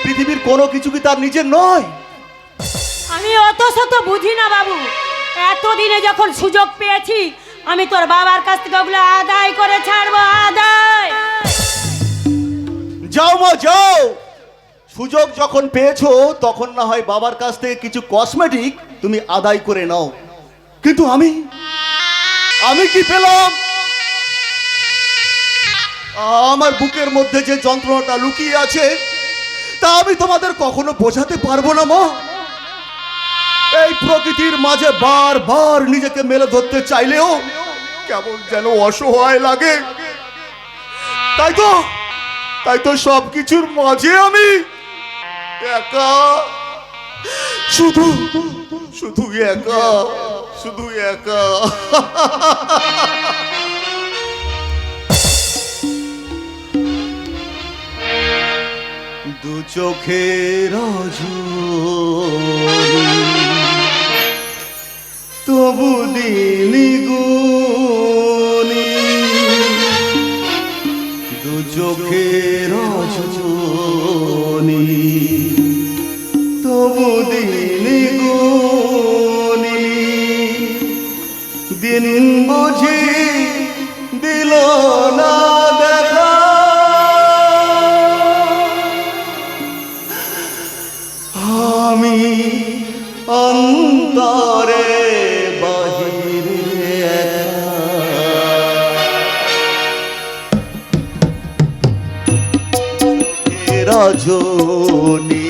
E: পৃথিবীর কোনো কিছু কি তার নিজের নয়?
F: আমি অত শত বুঝি না বাবু। এতদিনে যখন সুযোগ পেয়েছি, আমি তোর বাবার কাছ থেকে ওগুলো আদায় করে ছাড়বো। আদায়।
E: যাও মা যাও, সুযোগ যখন পেয়েছো তখন না হয় বাবার কাছ থেকে কিছু কসমেটিক তুমি আদায় করে নাও, কিন্তু আমি কি পেলাম? আমার বুকের মধ্যে যে যন্ত্রণাটা লুকিয়ে আছে তা আমি তোমাদের কখনো বোঝাতে পারবো না মা। এই প্রকৃতির মাঝে বারবার নিজেকে মেলে ধরতে চাইলেও কেমন যেন অসহায় লাগে। তাই তো সবকিছুর মাঝে আমি একা, শুধু একা। দু চোখের তবু দিলি গুনি, দু চোখের রজনী তবু দিলি গুনি, দিন বুঝি দিল না দেখা, আমি অন্তরে বাহিরে রজনী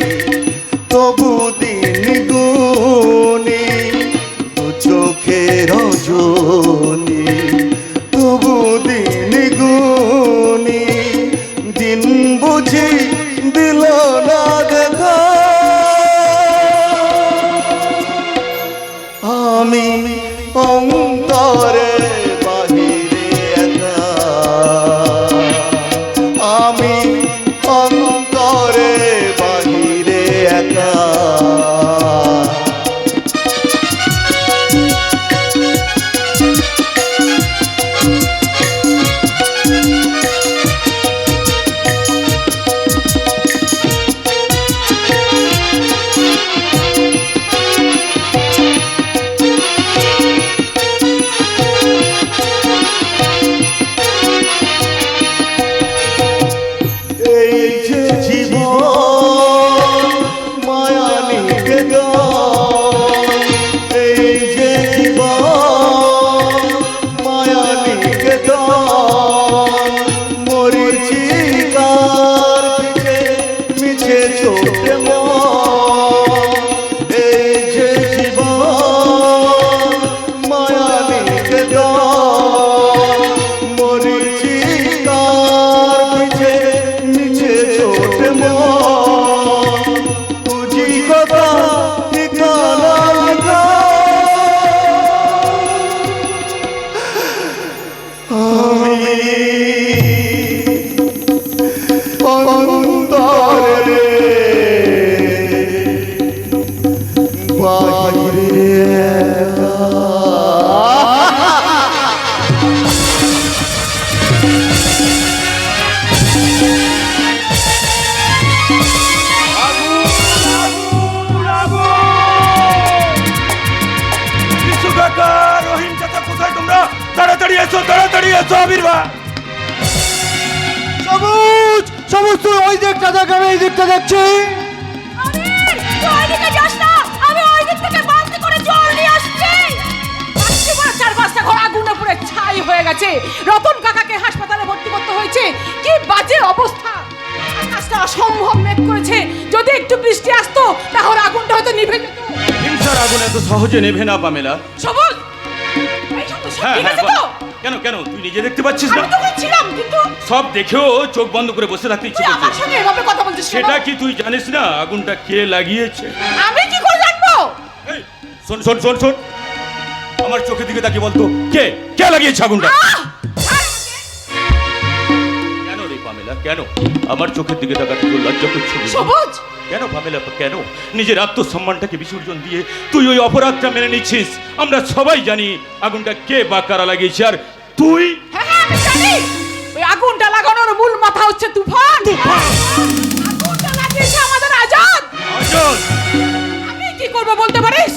E: তবু দিন গুনি, দু চোখে রজনী তবু দিন গুনি, দিন বুঝি দিল না দেখা, আমি অন্তরে বাহিরে একা, আমি অন্তরে বাহিরে একা।
A: এসো তাড়াতাড়ি এসো আবির্ভাব।
E: সবুজ সবুজ তুই ওই দিকটা দেখ, আমি এই দিকটা দেখছি।
F: আবির, তুই ওইদিকে যাস না, আমি ওই দিক থেকে বালতি করে জল নিয়ে আসছি।
H: বাচ্চি বড় 4-5টা ঘর আগুনে পুড়ে ছাই হয়ে গেছে। রতন কাকাকে হাসপাতালে ভর্তি করতে হয়েছে। কি বাজে অবস্থা! আকাশটা অসম্ভব মেঘ করেছে। যদি একটু বৃষ্টি আসতো তাহলে আগুনটা হয়তো নিভে যেত।
D: হিংসার আগুন এত সহজে নেভে না পামেলা।
H: সবুজ, এই সব তো সব
D: হ্যাঁ
H: ঠিক
D: হ্যাঁ
H: আছে তো?
D: বল। কেন কেন তুই নিজে দেখতে পাচ্ছিস না?
H: আমি তো ওখানে ছিলাম, কিন্তু
D: সব দেখেও চোখ বন্ধ করে বসে থাকতে ইচ্ছে
H: তুই আমার
D: করছে।
H: সঙ্গে এভাবে কথা বলছিস কেন?
D: সেটা কি তুই জানিস না আগুনটা কে লাগিয়েছে?
H: আমি কি করে জানবো?
D: এই, শোন শোন শোন শোন, আমার চোখের দিকে তাকিয়ে বলতো কে কে লাগিয়েছে আগুনটা? কেন রে পামেলা, কেন আমার চোখের দিকে তাকাতে তোর লজ্জা করছে বুঝি?
H: সবুজ,
D: কেন পামেলা, কেন নিজের আত্মসম্মানটাকে বিসর্জন দিয়ে তুই ওই অপরাধটা মেনে নিচ্ছিস? আমরা সবাই জানি আগুনটা কে বা কারা লাগিয়েছে, আর তুই
H: হ্যাঁ হ্যাঁ আমি জানি। ওই আগুনটা লাগানোর মূল মাথা হচ্ছে তুফান। আগুনটা লাগিয়েছে আমাদের আজাদ।
D: আজাদ।
H: আমি কি করব বলতে পারিস?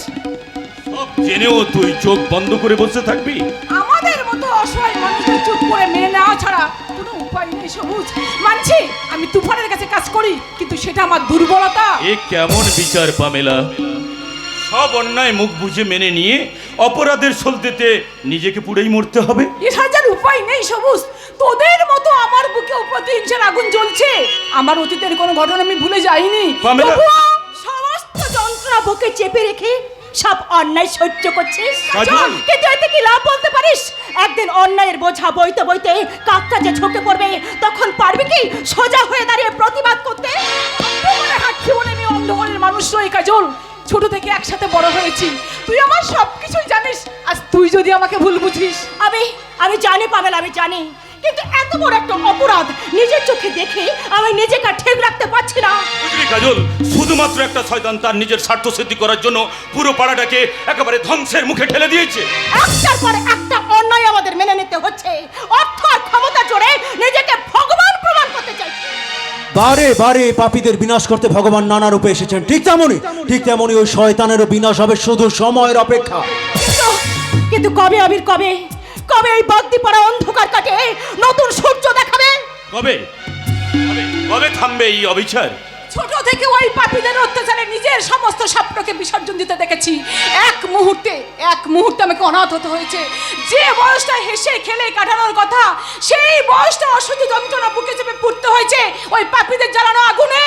D: সব জেনেও তুই চোখ বন্ধ করে বসে থাকবি?
H: আমাদের মতো অসহায় মানুষদের চুপ করে মেনে নেওয়া ছাড়া কোনো উপায় নেই সবুজ। মানছি আমি তুফানের কাছে কাজ করি, কিন্তু সেটা আমার দুর্বলতা।
D: এ কেমন বিচার পামেলা? সব অন্যায় মুখ বুঝে মেনে নিয়ে অপরাধের সলতেতে নিজেকে পুড়েই মরতে হবে?
H: এ সাজার উপায় নেই সবুজ। তোদের মতো আমার বুকে প্রতিহিংসার আগুন জ্বলছে। আমার অতীতের কোনো ঘটনা আমি ভুলে যাইনি।
D: পামেলা।
H: তবুও
F: সমস্ত যন্ত্রণা বুকে চেপে রেখে সব অন্যায় সহ্য করছিস,
D: কাজল।
F: কিন্তু এতে কি লাভ বলতে পারিস? একদিন অন্যায়ের বোঝা বইতে বইতে কাকটা যে ঝুঁকে পড়বে, তখন পারবি কি সোজা হয়ে দাঁড়িয়ে প্রতিবাদ করতে?
H: অন্ধকারে হাঁটছি বলে আমি অন্ধকারের মানুষ নই কাজল। ছোট থেকে একসাথে বড় হয়েছি। তুই আমার সব কিছুই জানিস। আজ তুই যদি আমাকে ভুল বুঝিস।
F: আমি জানি পাবেল, আমি জানি, কিন্তু এত বড় একটা অপরাধ নিজের চোখে দেখে আমি নিজেকে ঠিক রাখতে পারছি না।
D: বুঝলি কাজল, শুধুমাত্র একটা শয়তান তার নিজের স্বার্থ সিদ্ধি করার জন্য পুরো পাড়াটাকে একেবারে ধ্বংসের মুখে ঠেলে দিয়েছে।
F: একটার পর একটা অন্যায় আমাদের মেনে নিতে হচ্ছে। অর্থ আর ক্ষমতা জোরে নিজেকে ভগবান প্রমাণ করতে চাইছে।
E: বারে বারে পাপীদের বিনাশ করতে ভগবান নানা রূপে এসেছেন, ঠিক তেমনই ওই শয়তানেরও বিনাশ হবে, শুধু সময়ের অপেক্ষা।
F: কিন্তু কবে আবির, কবে কবে এই বাগদি পড়া অন্ধকার কাটে নতুন সূর্য দেখাবে?
D: কবে কবে কবে থামবে এই অবিচার?
H: ছোট থেকে ওই পাপীদের অত্যাচারে নিজের সমস্ত স্বপ্নকে বিসর্জন দিতে দেখেছি। এক মুহূর্তে আমাকে অনাথ হতে হয়েছে। যে বয়সটা হেসে খেলে কাটানোর কথা, সেই বয়সটা অসহ্য যন্ত্রণা বুকে চেপে পুড়তে হয়েছে ওই পাপীদের জ্বালানো আগুনে।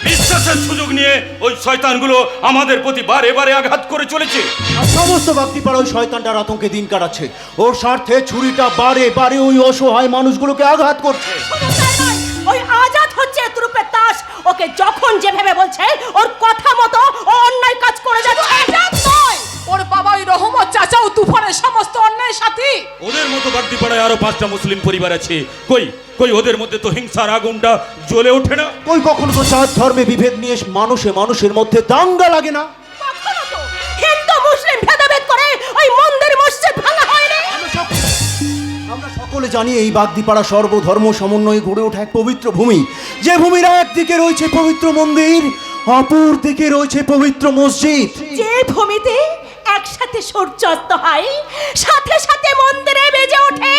D: বিশ্বাসের সুযোগ নিয়ে ওই শয়তানগুলো আমাদের প্রতি বারে বারে আঘাত করে চলেছে।
E: আর সমস্ত বাগদিপাড়া ওই শয়তানটার আতঙ্কে দিন কাটাচ্ছে। ওর স্বার্থে ছুরিটা বারে বারে ওই অসহায় মানুষগুলোকে আঘাত করছে।
F: শুধু তাই নয়, ওই আজাদ হচ্ছে তুরুপের তাস। ওকে যখন যেভাবে বলছে ওর কথা মতো ও অন্যায় কাজ করে যাচ্ছে।
H: আজাদ নয়, ওর বাবা ওই রহমত চাচাও তুফানের সমস্ত অন্যায় সাথী।
D: ওদের মতো বাগদিপাড়ায় আরো 5টা মুসলিম পরিবার আছে। কই কই ওদের মধ্যে তো হিংসার আগুনটা জ্বলে ওঠে না?
E: ওই কখনো তো জাত ধর্মে বিভেদ নিয়ে মানুষের মধ্যে দাঙ্গা লাগে না?
F: কখনো তো হিন্দু মুসলিম ভেদাভেদ করে ওই মন্দির মসজিদ ভাঙা হয়নি।
E: আমরা সকলে জানি এই বাগদিপাড়া সর্বধর্ম সমন্বয়ে গড়ে ওঠা এক পবিত্র ভূমি, যে ভূমির একদিকে রয়েছে পবিত্র মন্দির, অপর দিকে রয়েছে পবিত্র মসজিদ।
F: যে ভূমিতে একসাথে সূর্যাস্ত হয়, সাথে সাথে মন্দিরে বেজে ওঠে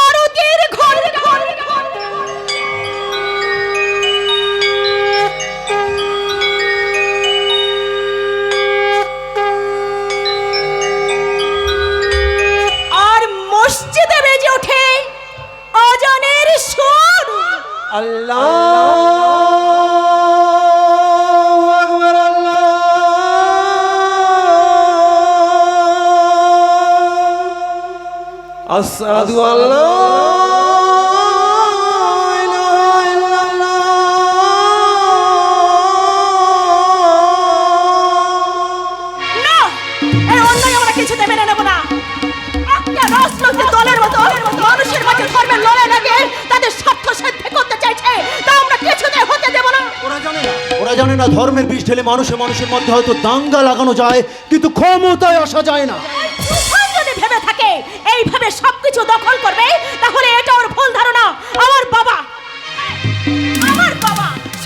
F: আরতির ঘন্টা। আর মসজিদে বেজে ওঠে আজানের সুর।
E: আল্লাহু আকবার, আশহাদু আল্লা ইলাহা ইল্লাল্লাহ।
F: না, এই অন্যায় আমরা কিছুতে মেনে নেব না। একটা রাজনৈতিক দলের মতো মানুষের মাঝে ধর্মের লড়াই লাগিয়ে তাদের স্বার্থ সিদ্ধি করতে চাইছে, তা আমরা কিছুতে হতে দেব না।
E: ওরা জানে না ধর্মের বিষ ঢেলে মানুষের মধ্যে হয়তো দাঙ্গা লাগানো যায়, কিন্তু ক্ষমতায় আসা যায় না।
F: তুফান যদি ভেবে থাকে এইভাবে সবকিছু দখল করবে, তাহলে এটা ওর ভুল ধারণা। আমার বাবা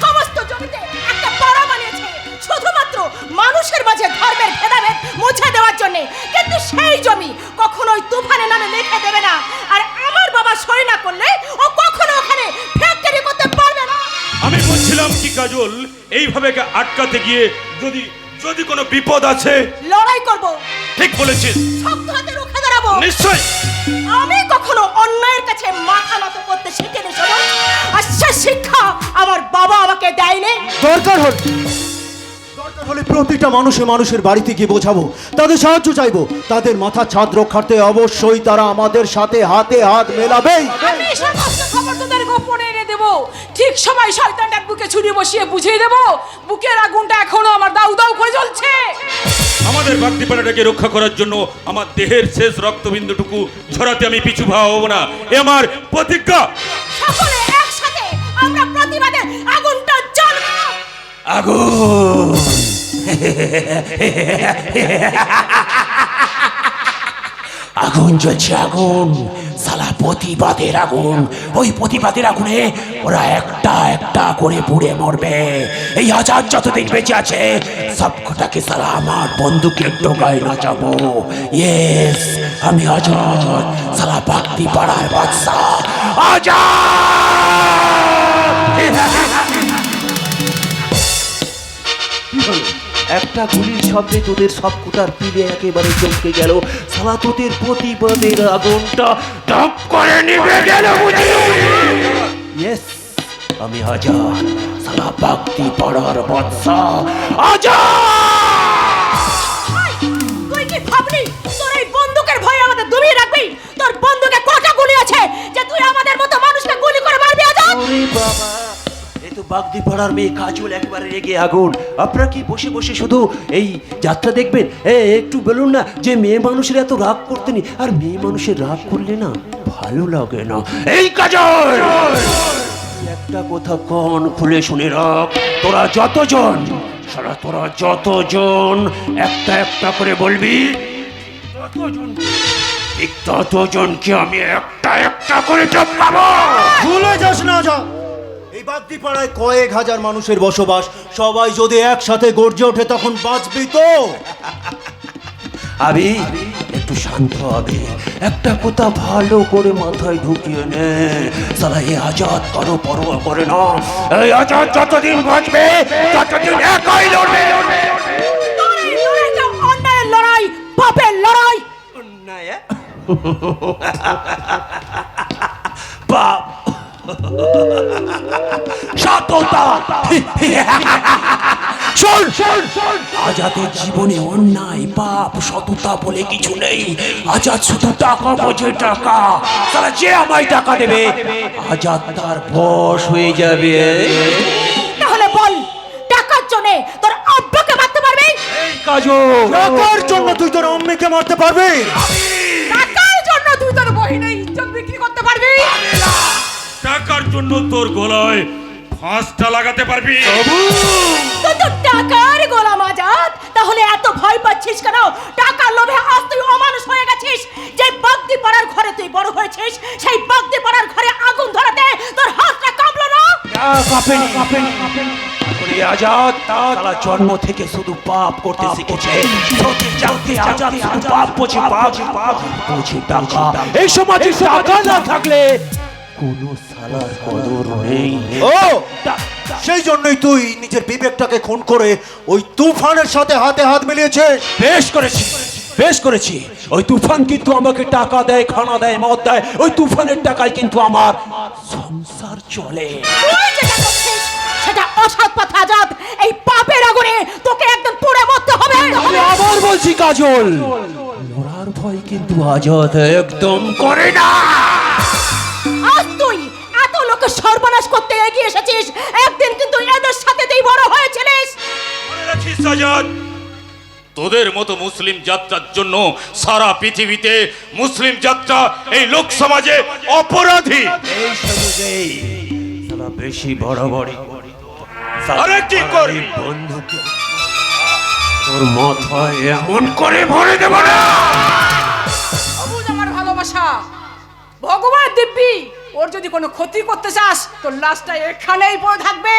F: সমস্ত জমিতে একটা পাড়া বানিয়েছে শুধুমাত্র মানুষের মাঝে ধর্মের ভেদাভেদ মুছে দেওয়ার জন্য, কিন্তু সেই জমি কখনোই তুফানের নামে লিখে দেবে না। আর
D: কাজল এইভাবে আটকাতে গিয়ে যদি যদি কোনো বিপদ আছে।
F: লড়াই করব,
D: ঠিক বলেছিস,
F: শক্ত হাতে রুখে দাঁড়াবো।
D: নিশ্চয়।
F: আমি কখনো অন্যায়ের কাছে মাথা নত করতে শিখিনি শোনো, আর সে শিক্ষা আমার বাবা আমাকে দেয়নি।
E: দরকার হলে প্রতিটা মানুষের বাড়িতে গিয়ে বোঝাবো, তাদের সাহায্য চাইবো, তাদের মাথা ছাদ রক্ষার্থে অবশ্যই তারা আমাদের সাথে হাতে হাত মেলাবেই।
H: আমি সমস্ত খবর তোদের গোপনে এনে দেবো। ঠিক সময় শয়তানটার বুকে ছুরি বসিয়ে বুঝিয়ে দেবো বুকের আগুনটা এখনো আমার দাউ দাউ করে জ্বলছে।
D: আমাদের বাগদিপাড়াটাকে রক্ষা করার জন্য আমার দেহের শেষ রক্তবিন্দুটুকু ঝরাতে আমি পিছু পা হব না, এ আমার প্রতিজ্ঞা।
F: সকলে একসাথে আমরা প্রতিবাদের আগুনটা জ্বালবো।
G: আগুন আগুন জ্বলছে, আগুন, সালা প্রতিবাদের আগুন। ওই প্রতিবাদের আগুনে ওরা একটা একটা করে পুড়ে মরবে। এই আজাদ যতদিন বেঁচে আছে সবকটাকে সালা আমার বন্দুকের টোকায় নাচাবো। ইয়েস, আমি আজাদ, সালা বাগদি পাড়ার বাদশা আজাদ।
C: একটা গুলির শব্দে তোদের সব কোটার পিলে একেবারে চমকে গেল। সালা তোদের প্রতিবাদের আগুনটা
G: টপ করে নিভে গেল বুঝি।
C: ইয়েস, আমি আজাদ,
G: সালা বাগদি পাড়ার বাদশা আজাদ।
F: তুই কি ভাবলি তোর এই বন্দুকের ভয়ে আমাদের দমিয়ে রাখবি? তোর বন্দুকে কটা গুলি আছে যে তুই আমাদের মতো মানুষকে গুলি করে মারবি আজাদ?
C: ওরে বাবা, এ তো বাগদি পাড়ার মেয়ে কাজল একবারে রেগে আগুন। আপনারা কি বসে বসে শুধু এই যাত্রা দেখবেন? একটু বলুন না যে মেয়ে মানুষের এত রাগ করতে নেই, আর মেয়ে মানুষের রাগ করলে না ভালো লাগে না।
G: এই কাজল,
C: একটা কথা কন খুলে শুনে রাখ,
G: তোরা যতজন, সারা তোরা যতজন একটা একটা করে বলবি, ঠিক ততজনকে আমি একটা একটা করে টপকাবো।
E: ভুলে যাস না যা, এই বাগদি পাড়ায় কয়েক হাজার মানুষের বসবাস, সবাই যদি একসাথে গর্জে ওঠে তখন বাঁচবি তো।
C: আবি একটু শান্ত হবে, একটা কথা ভালো করে মাথায় ঢুকিয়ে নে। সালা এ আজাদ কারো পরোয়া করে না।
G: এই আজাদ যতদিন বাঁচবে ততদিন একাই লড়বে।
F: তোর এই লড়াইটা অন্যায়ের লড়াই, পাপের লড়াই।
G: বাপ, সততা। শোন, আজাদের জীবনে অন্যায়, পাপ, সততা বলে কিছু নেই। আজাদ শুধু টাকা বোঝে, টাকা। তারা যে আমায় টাকা দেবে আজাদ তার বশ হয়ে যাবে।
F: তাহলে বল, টাকার জন্য তোর আব্বাকে মারতে পারবি?
G: কাজল,
E: টাকার জন্য তুই তোর আম্মিকে মারতে পারবি?
H: টাকার জন্য তুই তোর বহিনের ইজ্জত বিক্রি করতে পারবি?
D: টাকার জন্য তোর গলায় ফাঁসটা লাগাতে পারবি?
F: তুই তো টাকার গোলাম আজাদ, তাহলে এত ভয় পাচ্ছিস কেন? টাকার লোভে আজ তুই অমানুষ হয়ে গেছিস। যে বাগদি পাড়ার ঘরে তুই বড় হয়েছিস, সেই বাগদি পাড়ার ঘরে আগুন ধরাতে তোর হাতটা কাঁপলো না?
G: এই আজাদ তারা জন্ম থেকে শুধু পাপ করতে শিখেছে। সত্যি জানতে আজাদ শুধু পাপ বোঝে, পাপ বোঝে, টাকা। এই সমাজে টাকা না থাকলে
C: কোনো সালার কদর নেই।
E: ও, সেই জন্যই তুই নিজের বিবেকটাকে খুন করে ওই তুফানের সাথে হাতে হাত মিলিয়েছিস।
G: বেশ করেছি। ওই তুফান কিন্তু আমাকে টাকা দেয়, খানা দেয়, মদ দেয়। ওই তুফানের টাকায় কিন্তু আমার সংসার চলে।
F: তুই যেটা করছিস সেটা অসৎ পথ আজাদ। এই পাপের আগুনে তোকে একদম পুড়ে মরতে হবে।
G: আমি আবার বলছি কাজল, মরার ভয় কিন্তু আজাদ একদম করে না।
F: আজ তুই এত লোকের সর্বনাশ করতে এগিয়ে এসেছিস, একদিন কিন্তু এদের সাথে তুই বড় হয়েছিলিস।
D: মনে রাখিস আজাদ, তোদের মতো মুসলিম যাত্রার জন্য সারা পৃথিবীতে মুসলিম যাত্রা এই লোক সমাজে অপরাধী।
C: এই সবুজেই সালা বেশি বড়াবড়ি
D: আরে কি করবি?
C: বন্ধুকে তোর মাথায় এমন করে ভরে দেব না।
H: অবুঝ আমার ভালোবাসা, ভগবান দিব্যি। ওর যদি কোনো ক্ষতি করতে চাস তোর লাশটা এখানেই পড়ে থাকবে।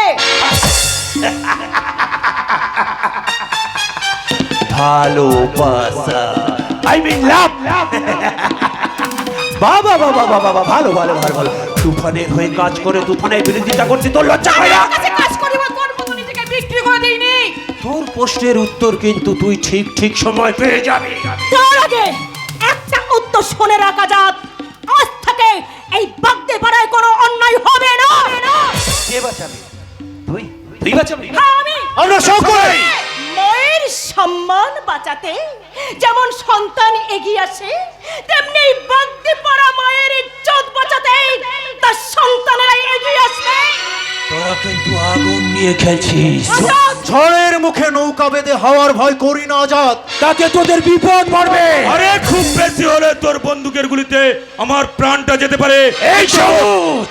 C: ভালোবাসা, আই মিন লাভ। বাবা বাবা বাবা বাবা, ভালো ভালো ভালো ভালো। তুফানের হয়ে কাজ করে তুফানের বিরোধিতা করতে তোর লজ্জা হয় না?
H: কাছে কাজ করি বা তোর মতো
I: প্রশ্নের উত্তর কিন্তু তুই ঠিক ঠিক সময় পেয়ে যাবি।
F: তার আগে একটা উত্তর শুনে রাখা যাক, আজ থেকে এই বাগদে পাড়ায় কোনো অন্যায় হবে না।
I: কে বাঁচাবে? তুই তুই বাঁচাবি?
F: হ্যাঁ, আমি
E: আমরা সকলে
F: মায়ের সম্মান বাঁচাতে যেমন সন্তান এগিয়ে আসে, তেমনি বাগদে পাড়া মায়ের ইজ্জত বাঁচাতে তার সন্তানেরাই এগিয়ে আসবে।
I: তোরা কিন্তু আগুন নিয়ে খেলছিস।
F: আজাদ!
E: ঝড়ের মুখে নৌকা বেঁধে হাওয়ার ভয় করি না আজাদ,
A: তাতে তোদের বিপদ পড়বে।
G: আরে খুব বেশি হলে তোর বন্দুকের গুলিতে আমার প্রাণটা যেতে পারে। এই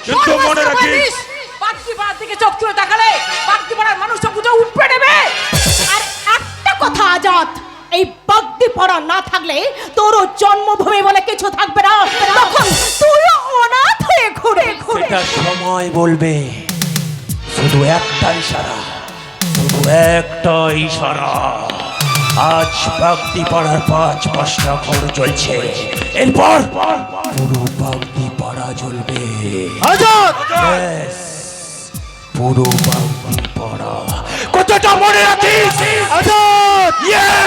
G: কিন্তু মনে রাখিস,
H: বাগদি পাড়ার দিকে চোখ তুলে তাকালে বাগদি পাড়ার মানুষটা বুঝে উপড়ে নেবে।
F: আর একটা কথা আজাদ, এই বাগদি পাড়া না থাকলে তোরও জন্মভূমি বলে কিছু থাকবে না, তখন তুইও অনাথ হয়ে ঘুরে ঘুরে।
I: সেটা সময় বলবে। শুধু একটা ইশারা, শুধু একটা ইশারা। আজ বাগদি পাড়ার 5-5টা ঘর জ্বলছে, এরপর পুরো বাগদি পাড়া জ্বলবে।
E: আজাদ
I: ব্যাস, পুরো বাগদি পাড়া। কতটা মনে রাখিস?
E: আজাদ
I: Yeah!